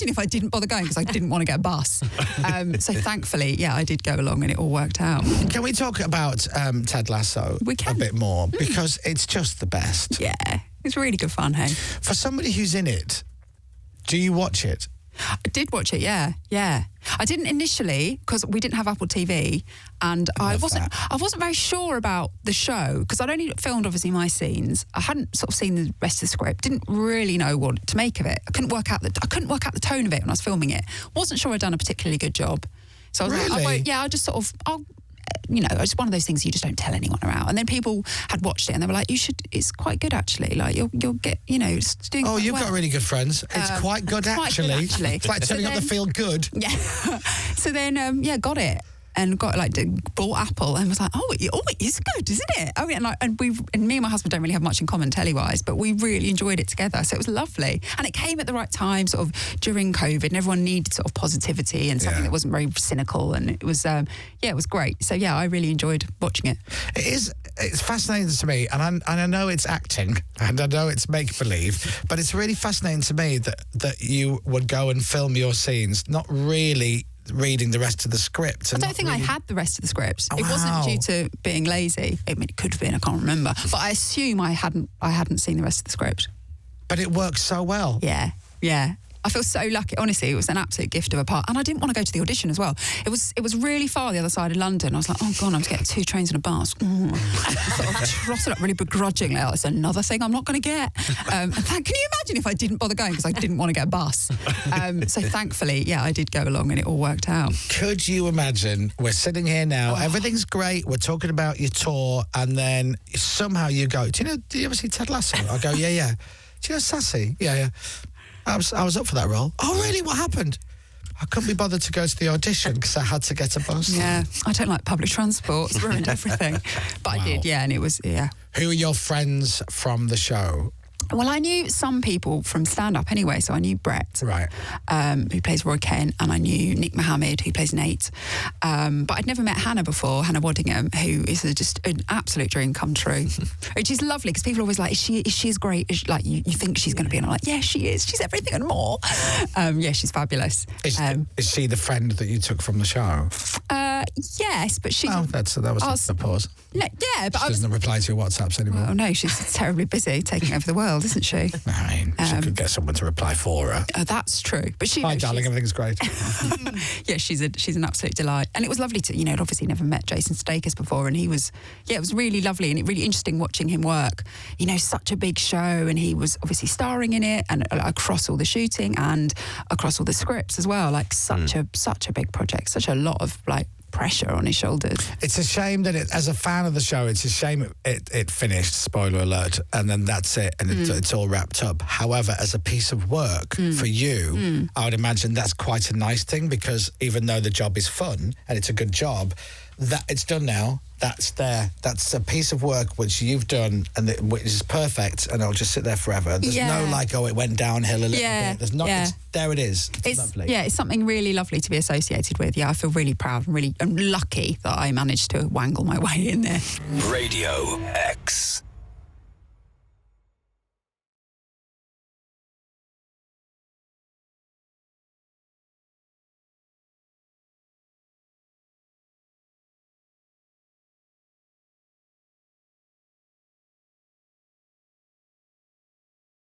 imagine if I didn't bother going because I didn't want to get a bus? So thankfully, yeah, I did go along and it all worked out. Can we talk about Ted Lasso a bit more? Because it's just the best. Yeah, it's really good fun, hey? For somebody who's in it, do you watch it? I did watch it, yeah. I didn't initially because we didn't have Apple TV, and I wasn't very sure about the show because I'd only filmed obviously my scenes. I hadn't sort of seen the rest of the script. Didn't really know what to make of it. I couldn't work out the tone of it when I was filming it. Wasn't sure I'd done a particularly good job. So I was like, it's one of those things you just don't tell anyone about. And then people had watched it and they were like, it's quite good actually. Like you'll get, it's doing quite you've well. got really good friends. It's quite good actually. It's like turning up the feel good. Yeah. So then, got it. And got bought Apple and was like, it is good, isn't it? Oh, yeah, and me and my husband don't really have much in common telly-wise, but we really enjoyed it together. So it was lovely, and it came at the right time, sort of during COVID, and everyone needed sort of positivity and something that wasn't very cynical, and it was, it was great. So yeah, I really enjoyed watching it. It's fascinating to me, and I know it's acting, and I know it's make-believe, but it's really fascinating to me that you would go and film your scenes, not really reading the rest of the script. I don't think I had the rest of the script. It wasn't due to being lazy. I mean, it could have been, I can't remember. But I assume I hadn't seen the rest of the script. But it works so well. Yeah. I feel so lucky. Honestly, it was an absolute gift of a part. And I didn't want to go to the audition as well. It was really far the other side of London. I was like, oh, God, I'm to get 2 trains and a bus. I sort of trotted up really begrudgingly. Like, it's another thing I'm not going to get. Can you imagine if I didn't bother going because I didn't want to get a bus? So thankfully, yeah, I did go along and it all worked out. Could you imagine, we're sitting here now, everything's great, we're talking about your tour, and then somehow you go, do you ever see Ted Lasso? I go, yeah. Do you know Sassy? Yeah. I was up for that role. Oh, really? What happened? I couldn't be bothered to go to the audition because I had to get a bus. Yeah, I don't like public transport. It's ruined everything. But I did, and it was, Who are your friends from the show? Well, I knew some people from stand-up anyway, so I knew Brett, right, who plays Roy Kent, and I knew Nick Mohammed, who plays Nate. But I'd never met Hannah before, Hannah Waddingham, who is just an absolute dream come true. Which is lovely, because people are always like, is she as great as you think she's going to be? And I'm like, yeah, she is. She's everything and more. She's fabulous. Is she the friend that you took from the show? Yes, but she's... Oh, that was the pause. No, yeah, but she doesn't reply to your WhatsApps anymore. Oh, no, she's terribly busy taking over the world, isn't she? I mean, she could get someone to reply for her. That's true. But hi, darling, everything's great. Yeah, she's an absolute delight. And it was lovely to, I'd obviously never met Jason Sudeikis before, and he was, it was really lovely and really interesting watching him work. Such a big show, and he was obviously starring in it, and across all the shooting and across all the scripts as well. Like such a big project, such a lot of pressure on his shoulders. It's a shame that as a fan of the show, it's a shame it finished, spoiler alert, and then that's it, and it's all wrapped up. However, as a piece of work for you, I would imagine that's quite a nice thing, because even though the job is fun and it's a good job, that it's done now. That's there. That's a piece of work which you've done, and which is perfect, and it'll just sit there forever. There's no it went downhill a little bit. There's not. There it is. It's lovely. Yeah, it's something really lovely to be associated with. Yeah, I feel really proud and really lucky that I managed to wangle my way in there. Radio X.